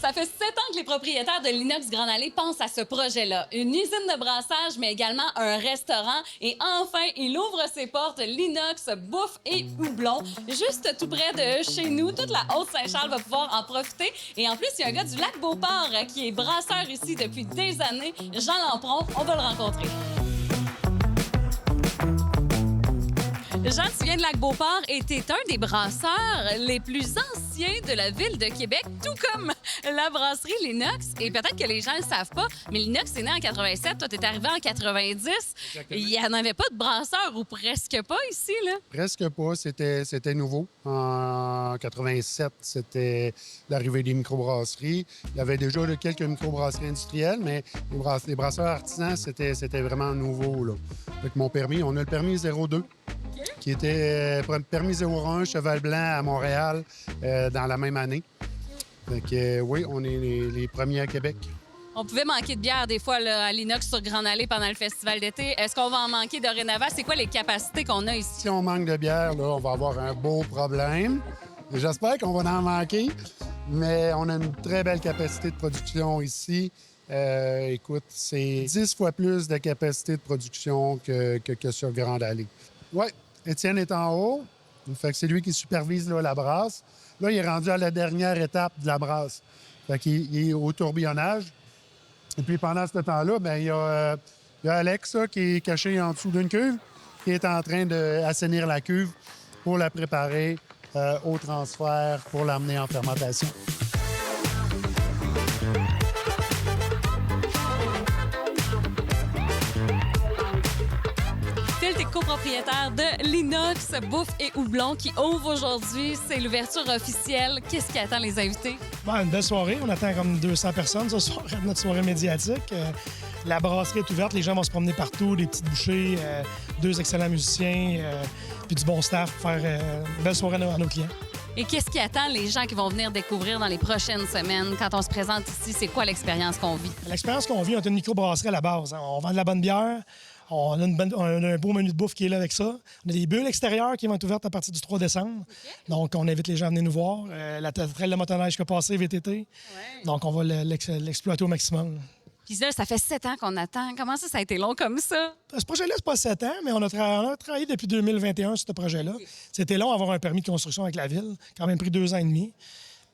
Ça fait 7 ans que les propriétaires de l'Inox Grande Allée pensent à ce projet-là. Une usine de brassage, mais également un restaurant. Et enfin, il ouvre ses portes, l'Inox Bouffe et Houblon. Juste tout près de chez nous, toute la Haute-Saint-Charles va pouvoir en profiter. Et en plus, il y a un gars du Lac-Beauport qui est brasseur ici depuis des années, Jean Lampron. On va le rencontrer. Jean, tu viens de Lac-Beauport et tu es un des brasseurs les plus anciens de la ville de Québec, tout comme la brasserie L'Inox. Et peut-être que les gens ne le savent pas, mais l'Inox est né en 87, toi, tu es arrivé en 90. Exactement. Il n'y en avait pas de brasseur ou presque pas ici, là. Presque pas. C'était nouveau. En 87, c'était l'arrivée des microbrasseries. Il y avait déjà quelques microbrasseries industrielles, mais les brasseurs artisans, c'était vraiment nouveau, là. Avec mon permis, on a le permis 02. Qui était permis 01, Cheval Blanc à Montréal dans la même année. Fait que, oui, on est les premiers à Québec. On pouvait manquer de bière des fois là, à l'Inox sur Grande Allée pendant le festival d'été. Est-ce qu'on va en manquer dorénavant? C'est quoi les capacités qu'on a ici? Si on manque de bière, là, on va avoir un beau problème. J'espère qu'on va en manquer, mais on a une très belle capacité de production ici. Écoute, c'est 10 fois plus de capacité de production que sur Grande Allée. Oui, Étienne est en haut. Fait que c'est lui qui supervise là, la brasse. Là, il est rendu à la dernière étape de la brasse. Fait qu'il est au tourbillonnage. Et puis pendant ce temps-là, bien, il y a Alex qui est caché en dessous d'une cuve, qui est en train d'assainir la cuve pour la préparer au transfert pour l'amener en fermentation. Phil, t'es copropriétaire de l'Inox Bouffe et Houblon qui ouvre aujourd'hui. C'est l'ouverture officielle. Qu'est-ce qui attend les invités? Bon, une belle soirée. On attend comme 200 personnes ce soir à notre soirée médiatique. La brasserie est ouverte. Les gens vont se promener partout. Des petites bouchées, 2 excellents musiciens, puis du bon staff pour faire une belle soirée à nos clients. Et qu'est-ce qui attend les gens qui vont venir découvrir dans les prochaines semaines? Quand on se présente ici, c'est quoi l'expérience qu'on vit? L'expérience qu'on vit, on a une microbrasserie à la base. On vend de la bonne bière. On a un beau menu de bouffe qui est là avec ça. On a des bulles extérieures qui vont être ouvertes à partir du 3 décembre. Okay. Donc, on invite les gens à venir nous voir. La trail de motoneige qui a passé VTT. Ouais. Donc, on va l'exploiter au maximum. Puis là, ça fait 7 ans qu'on attend. Comment ça a été long comme ça? Ce projet-là, c'est pas 7 ans, mais on a travaillé depuis 2021 sur ce projet-là. Okay. C'était long d'avoir un permis de construction avec la ville. Quand même pris 2 ans et demi.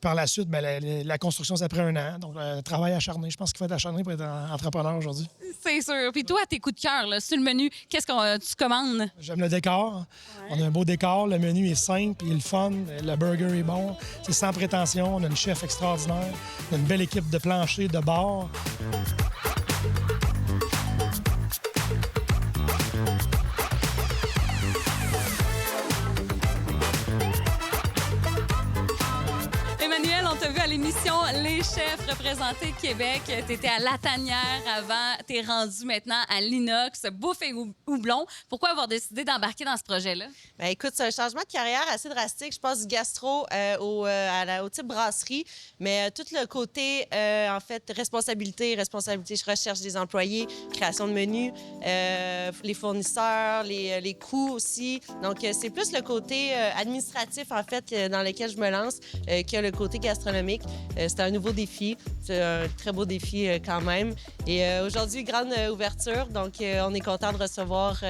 Par la suite, bien, la construction, ça a pris 1 an. Donc, travail acharné. Je pense qu'il faut être acharné pour être entrepreneur aujourd'hui. C'est sûr. Puis toi, tes coups de cœur, là, sur le menu, qu'est-ce que tu commandes? J'aime le décor. Ouais. On a un beau décor. Le menu est simple, il est le fun. Le burger est bon. C'est sans prétention. On a une chef extraordinaire. On a une belle équipe de plancher, de bar. On t'a vu à l'émission Les Chefs représenter Québec. Tu étais à La Tanière avant. Tu es rendu maintenant à l'Inox, Bouffe et Houblon. Pourquoi avoir décidé d'embarquer dans ce projet-là? Bien, écoute, c'est un changement de carrière assez drastique. Je passe du gastro au type brasserie, mais tout le côté, en fait, responsabilité. Je recherche des employés, création de menus, les fournisseurs, les coûts aussi. Donc, c'est plus le côté administratif, en fait, dans lequel je me lance que le côté gastronomique. C'est un nouveau défi. C'est un très beau défi quand même. Et aujourd'hui, grande ouverture. Donc, on est content de recevoir...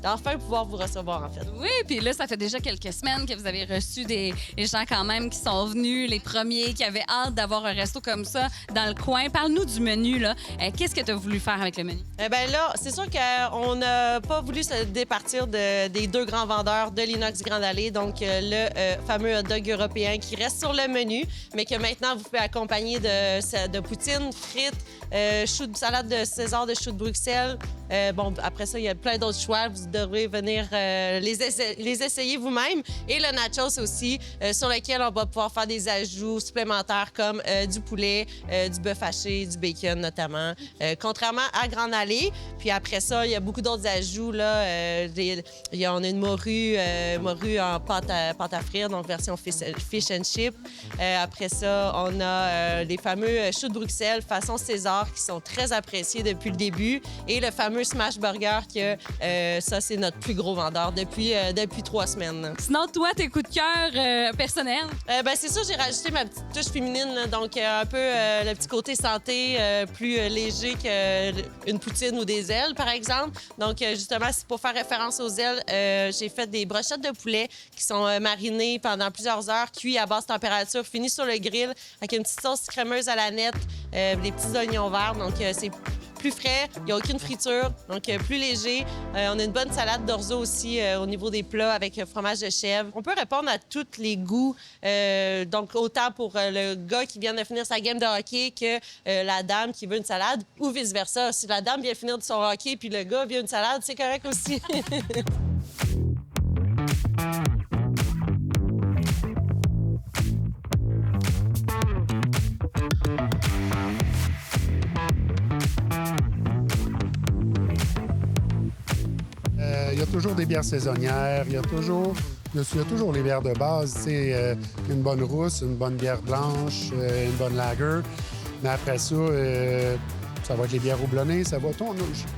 d'enfin pouvoir vous recevoir, en fait. Oui, puis là, ça fait déjà quelques semaines que vous avez reçu des gens quand même qui sont venus, les premiers, qui avaient hâte d'avoir un resto comme ça dans le coin. Parle-nous du menu, là. Qu'est-ce que tu as voulu faire avec le menu? Bien là, c'est sûr qu'on n'a pas voulu se départir des 2 grands vendeurs de l'Inox Grande Allée, donc le fameux hot dog européen qui reste sur le menu, mais que maintenant, vous pouvez accompagner de poutine, frites, salade de César, de choux de Bruxelles. Bon, après ça, il y a plein d'autres choix. Vous devrez venir les essayer vous-même. Et le nachos aussi, sur lequel on va pouvoir faire des ajouts supplémentaires comme du poulet, du bœuf haché, du bacon notamment, contrairement à Grande Allée. Puis après ça, il y a beaucoup d'autres ajouts. Là, on a une morue en pâte à frire, donc version fish and chip. Après ça, on a les fameux choux de Bruxelles façon César qui sont très appréciés depuis le début. Et le fameux smash burger que ça, c'est notre plus gros vendeur depuis 3 semaines. Sinon, toi, tes coups de cœur personnels? C'est ça, j'ai rajouté ma petite touche féminine, là, donc un peu le petit côté santé, plus léger qu'une poutine ou des ailes, par exemple. Donc, justement, c'est pour faire référence aux ailes, j'ai fait des brochettes de poulet qui sont marinées pendant plusieurs heures, cuits à basse température, finies sur le grill, avec une petite sauce crémeuse à la nette, des petits oignons verts. Donc, c'est plus frais, il n'y a aucune friture, donc plus léger. On a une bonne salade d'orzo aussi au niveau des plats avec fromage de chèvre. On peut répondre à tous les goûts, donc autant pour le gars qui vient de finir sa game de hockey que la dame qui veut une salade ou vice-versa. Si la dame vient finir de son hockey puis le gars veut une salade, c'est correct aussi. Il y a toujours des bières saisonnières, il y a toujours les bières de base, tu sais, une bonne rousse, une bonne bière blanche, une bonne lager. Mais après ça, ça va être les bières houblonnées, ça va...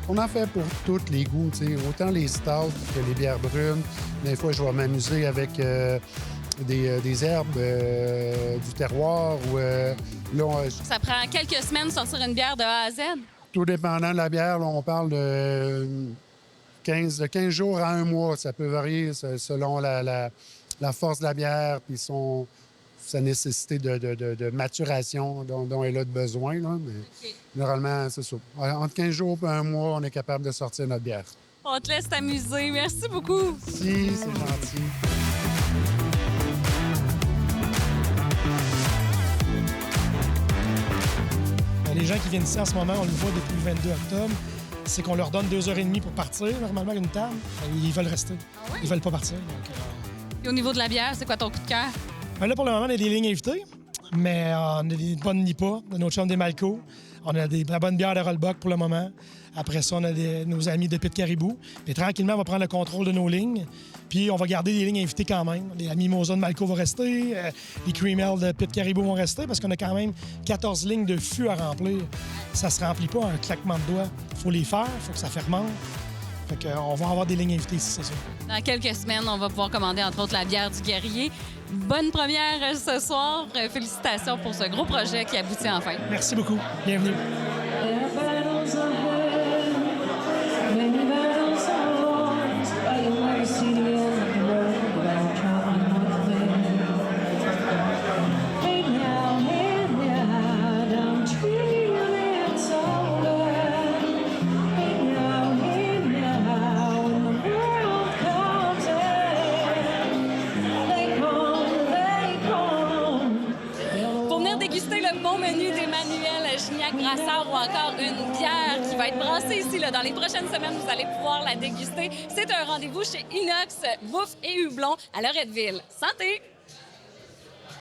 On en fait pour tous les goûts, tu sais, autant les stouts que les bières brunes. Des fois, je vais m'amuser avec des herbes du terroir. Ça prend quelques semaines de sortir une bière de A à Z? Tout dépendant de la bière, là, on parle de 15 jours à 1 mois. Ça peut varier selon la force de la bière puis sa nécessité de maturation dont elle a besoin. Là. Mais généralement, c'est ça. Entre 15 jours et 1 mois, on est capable de sortir notre bière. On te laisse t'amuser. Merci beaucoup. Si, c'est gentil. Les gens qui viennent ici en ce moment, on le voit depuis le 22 octobre, c'est qu'on leur donne 2h30 pour partir, normalement, à une table. Ils veulent rester. Ah oui? Ils veulent pas partir. Donc, Et au niveau de la bière, c'est quoi ton coup de cœur? là, pour le moment, on a des lignes invitées, mais on a des bonnes Nipa, de notre chum des Malco. On a la bonne bière de Rollbuck pour le moment. Après ça, on a nos amis de Pit Caribou. Puis tranquillement, on va prendre le contrôle de nos lignes. Puis on va garder des lignes invitées quand même. Les Mimosa de Malco vont rester. Les Cream Ale de Pit Caribou vont rester parce qu'on a quand même 14 lignes de fût à remplir. Ça se remplit pas un claquement de doigts. Il faut les faire, il faut que ça fermente. Fait qu'on va avoir des lignes invitées ici, c'est sûr. Dans quelques semaines, on va pouvoir commander, entre autres, la bière du guerrier. Bonne première ce soir. Félicitations pour ce gros projet qui aboutit enfin. Merci beaucoup. Bienvenue. Déguster le bon menu d'Emmanuel Gignac-Brassard ou encore une bière qui va être brassée ici. Là, dans les prochaines semaines, vous allez pouvoir la déguster. C'est un rendez-vous chez Inox Bouffe et Hublon à Loretteville. Santé!